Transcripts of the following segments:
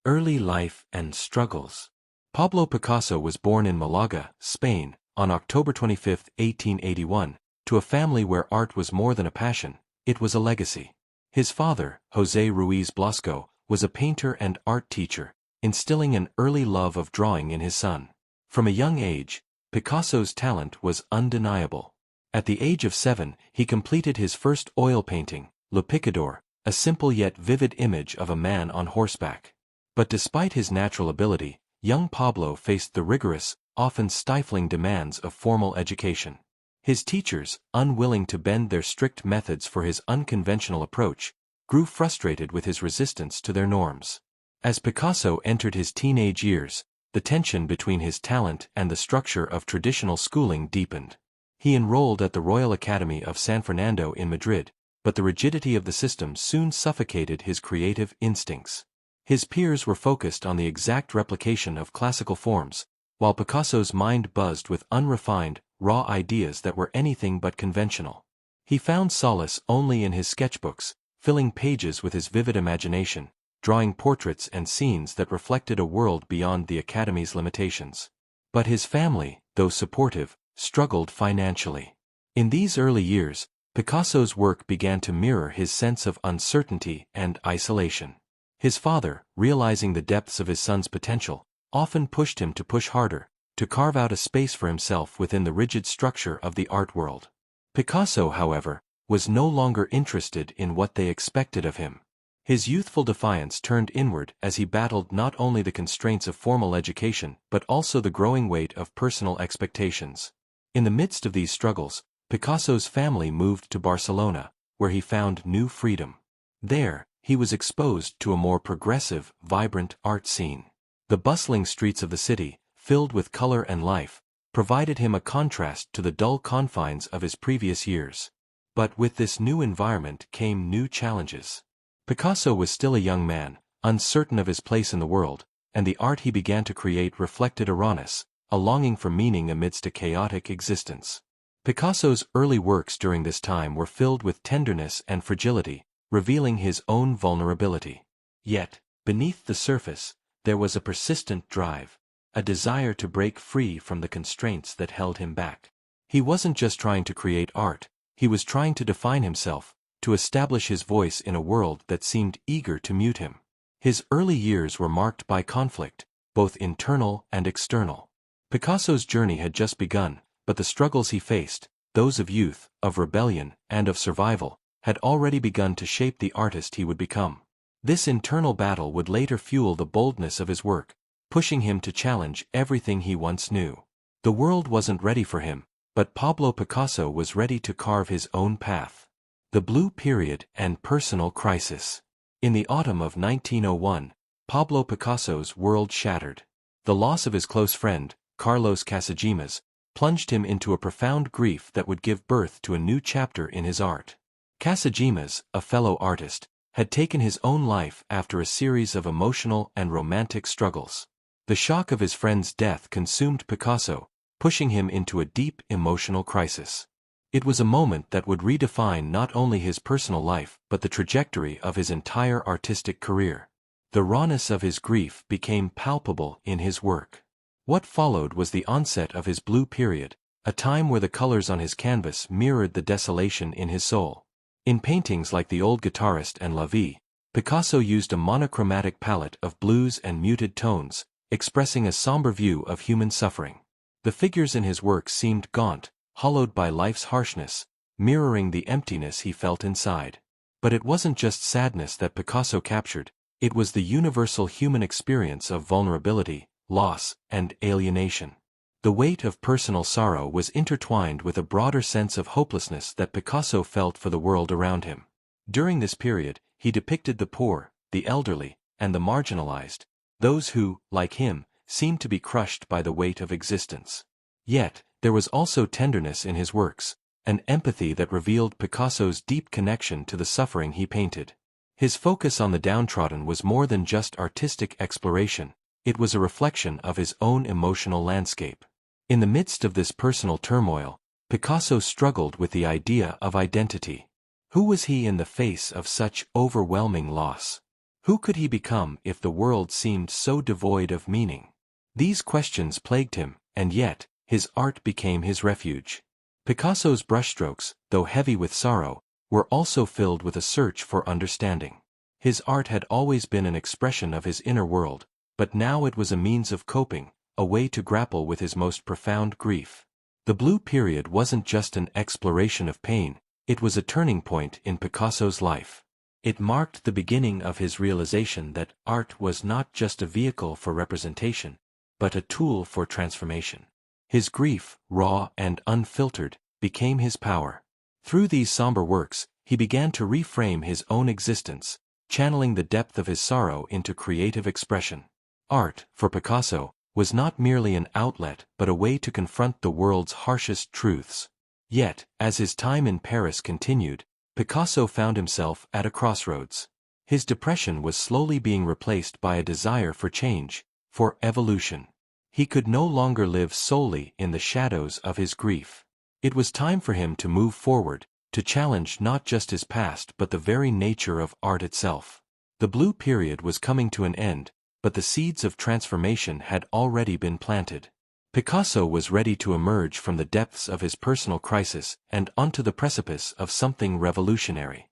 Early life and struggles. Pablo Picasso was born in Malaga, Spain, on October 25, 1881, to a family where art was more than a passion, it was a legacy. His father, José Ruiz Blasco, was a painter and art teacher, instilling an early love of drawing in his son. From a young age, Picasso's talent was undeniable. At the age of 7, he completed his first oil painting, Le Picador, a simple yet vivid image of a man on horseback. But despite his natural ability, young Pablo faced the rigorous, often stifling demands of formal education. His teachers, unwilling to bend their strict methods for his unconventional approach, grew frustrated with his resistance to their norms. As Picasso entered his teenage years, the tension between his talent and the structure of traditional schooling deepened. He enrolled at the Royal Academy of San Fernando in Madrid, but the rigidity of the system soon suffocated his creative instincts. His peers were focused on the exact replication of classical forms, while Picasso's mind buzzed with unrefined, raw ideas that were anything but conventional. He found solace only in his sketchbooks, filling pages with his vivid imagination, drawing portraits and scenes that reflected a world beyond the Academy's limitations. But his family, though supportive, struggled financially. In these early years, Picasso's work began to mirror his sense of uncertainty and isolation. His father, realizing the depths of his son's potential, often pushed him to push harder, to carve out a space for himself within the rigid structure of the art world. Picasso, however, was no longer interested in what they expected of him. His youthful defiance turned inward as he battled not only the constraints of formal education but also the growing weight of personal expectations. In the midst of these struggles, Picasso's family moved to Barcelona, where he found new freedom. There, he was exposed to a more progressive, vibrant art scene. The bustling streets of the city, filled with color and life, provided him a contrast to the dull confines of his previous years. But with this new environment came new challenges. Picasso was still a young man, uncertain of his place in the world, and the art he began to create reflected a rawness, a longing for meaning amidst a chaotic existence. Picasso's early works during this time were filled with tenderness and fragility, revealing his own vulnerability. Yet, beneath the surface, there was a persistent drive, a desire to break free from the constraints that held him back. He wasn't just trying to create art, he was trying to define himself, to establish his voice in a world that seemed eager to mute him. His early years were marked by conflict, both internal and external. Picasso's journey had just begun, but the struggles he faced, those of youth, of rebellion, and of survival, had already begun to shape the artist he would become. This internal battle would later fuel the boldness of his work, pushing him to challenge everything he once knew. The world wasn't ready for him, but Pablo Picasso was ready to carve his own path. The Blue Period and Personal Crisis. In the autumn of 1901, Pablo Picasso's world shattered. The loss of his close friend, Carlos Casagemas, plunged him into a profound grief that would give birth to a new chapter in his art. Casagemas, a fellow artist, had taken his own life after a series of emotional and romantic struggles. The shock of his friend's death consumed Picasso, pushing him into a deep emotional crisis. It was a moment that would redefine not only his personal life but the trajectory of his entire artistic career. The rawness of his grief became palpable in his work. What followed was the onset of his Blue Period, a time where the colors on his canvas mirrored the desolation in his soul. In paintings like The Old Guitarist and La Vie, Picasso used a monochromatic palette of blues and muted tones, expressing a somber view of human suffering. The figures in his work seemed gaunt, hollowed by life's harshness, mirroring the emptiness he felt inside. But it wasn't just sadness that Picasso captured, it was the universal human experience of vulnerability, loss, and alienation. The weight of personal sorrow was intertwined with a broader sense of hopelessness that Picasso felt for the world around him. During this period, he depicted the poor, the elderly, and the marginalized, those who, like him, seemed to be crushed by the weight of existence. Yet, there was also tenderness in his works, an empathy that revealed Picasso's deep connection to the suffering he painted. His focus on the downtrodden was more than just artistic exploration, it was a reflection of his own emotional landscape. In the midst of this personal turmoil, Picasso struggled with the idea of identity. Who was he in the face of such overwhelming loss? Who could he become if the world seemed so devoid of meaning? These questions plagued him, and yet, his art became his refuge. Picasso's brushstrokes, though heavy with sorrow, were also filled with a search for understanding. His art had always been an expression of his inner world, but now it was a means of coping, a way to grapple with his most profound grief. The Blue Period wasn't just an exploration of pain, it was a turning point in Picasso's life. It marked the beginning of his realization that art was not just a vehicle for representation, but a tool for transformation. His grief, raw and unfiltered, became his power. Through these somber works, he began to reframe his own existence, channeling the depth of his sorrow into creative expression. Art, for Picasso, was not merely an outlet but a way to confront the world's harshest truths. Yet, as his time in Paris continued, Picasso found himself at a crossroads. His depression was slowly being replaced by a desire for change, for evolution. He could no longer live solely in the shadows of his grief. It was time for him to move forward, to challenge not just his past but the very nature of art itself. The Blue Period was coming to an end, but the seeds of transformation had already been planted. Picasso was ready to emerge from the depths of his personal crisis and onto the precipice of something revolutionary.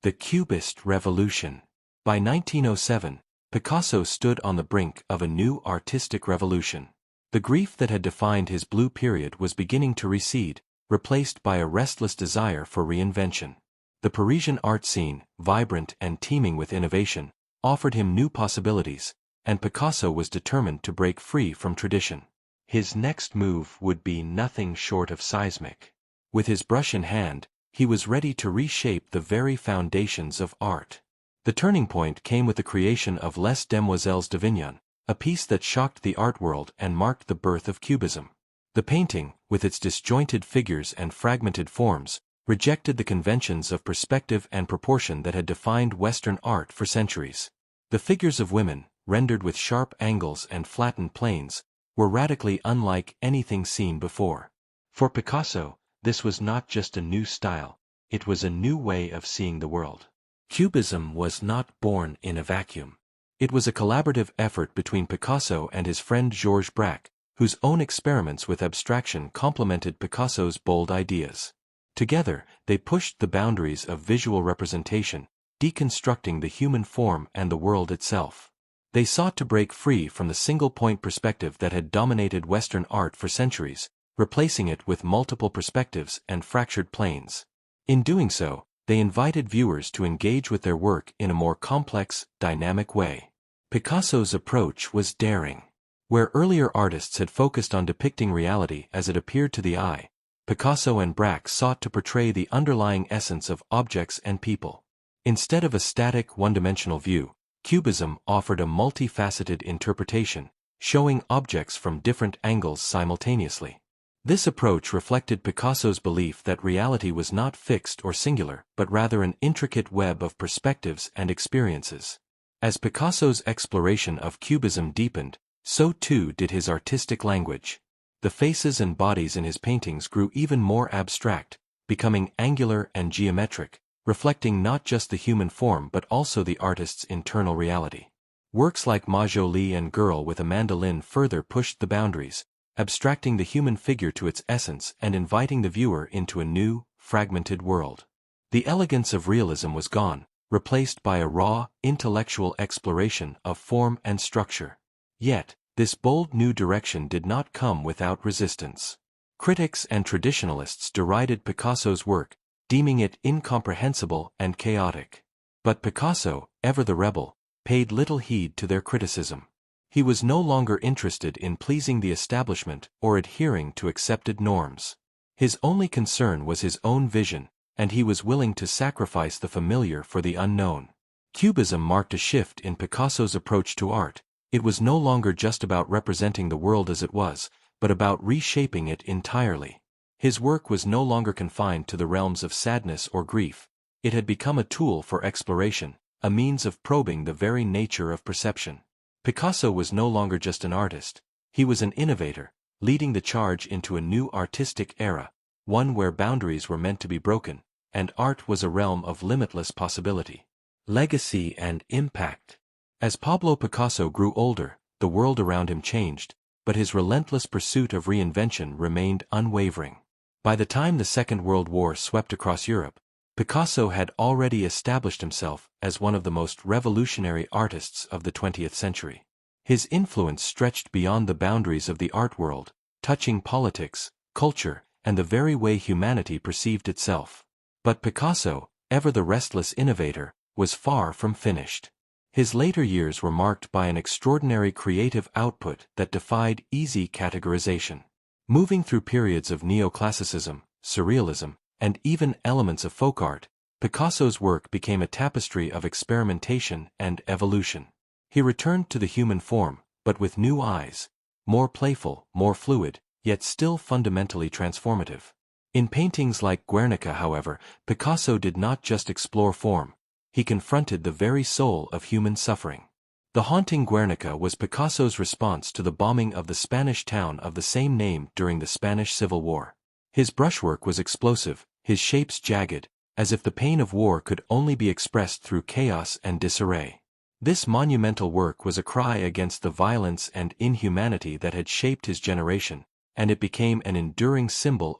The Cubist Revolution. By 1907, Picasso stood on the brink of a new artistic revolution. The grief that had defined his Blue Period was beginning to recede, replaced by a restless desire for reinvention. The Parisian art scene, vibrant and teeming with innovation, offered him new possibilities, and Picasso was determined to break free from tradition. His next move would be nothing short of seismic. With his brush in hand, he was ready to reshape the very foundations of art. The turning point came with the creation of Les Demoiselles d'Avignon, a piece that shocked the art world and marked the birth of Cubism. The painting, with its disjointed figures and fragmented forms, rejected the conventions of perspective and proportion that had defined Western art for centuries. The figures of women, rendered with sharp angles and flattened planes, were radically unlike anything seen before. For Picasso, this was not just a new style, it was a new way of seeing the world. Cubism was not born in a vacuum. It was a collaborative effort between Picasso and his friend Georges Braque, whose own experiments with abstraction complemented Picasso's bold ideas. Together, they pushed the boundaries of visual representation, deconstructing the human form and the world itself. They sought to break free from the single-point perspective that had dominated Western art for centuries, replacing it with multiple perspectives and fractured planes. In doing so, they invited viewers to engage with their work in a more complex, dynamic way. Picasso's approach was daring. Where earlier artists had focused on depicting reality as it appeared to the eye, Picasso and Braque sought to portray the underlying essence of objects and people. Instead of a static, one-dimensional view, Cubism offered a multifaceted interpretation, showing objects from different angles simultaneously. This approach reflected Picasso's belief that reality was not fixed or singular, but rather an intricate web of perspectives and experiences. As Picasso's exploration of Cubism deepened, so too did his artistic language. The faces and bodies in his paintings grew even more abstract, becoming angular and geometric, reflecting not just the human form but also the artist's internal reality. Works like Majoli and Girl with a Mandolin further pushed the boundaries, abstracting the human figure to its essence and inviting the viewer into a new, fragmented world. The elegance of realism was gone, replaced by a raw, intellectual exploration of form and structure. Yet, this bold new direction did not come without resistance. Critics and traditionalists derided Picasso's work, deeming it incomprehensible and chaotic. But Picasso, ever the rebel, paid little heed to their criticism. He was no longer interested in pleasing the establishment or adhering to accepted norms. His only concern was his own vision, and he was willing to sacrifice the familiar for the unknown. Cubism marked a shift in Picasso's approach to art. It was no longer just about representing the world as it was, but about reshaping it entirely. His work was no longer confined to the realms of sadness or grief. It had become a tool for exploration, a means of probing the very nature of perception. Picasso was no longer just an artist. He was an innovator, leading the charge into a new artistic era, one where boundaries were meant to be broken, and art was a realm of limitless possibility. Legacy and impact. As Pablo Picasso grew older, the world around him changed, but his relentless pursuit of reinvention remained unwavering. By the time the Second World War swept across Europe, Picasso had already established himself as one of the most revolutionary artists of the 20th century. His influence stretched beyond the boundaries of the art world, touching politics, culture, and the very way humanity perceived itself. But Picasso, ever the restless innovator, was far from finished. His later years were marked by an extraordinary creative output that defied easy categorization. Moving through periods of neoclassicism, surrealism, and even elements of folk art, Picasso's work became a tapestry of experimentation and evolution. He returned to the human form, but with new eyes, more playful, more fluid, yet still fundamentally transformative. In paintings like Guernica, however, Picasso did not just explore form, he confronted the very soul of human suffering. The haunting Guernica was Picasso's response to the bombing of the Spanish town of the same name during the Spanish Civil War. His brushwork was explosive, his shapes jagged, as if the pain of war could only be expressed through chaos and disarray. This monumental work was a cry against the violence and inhumanity that had shaped his generation, and it became an enduring symbol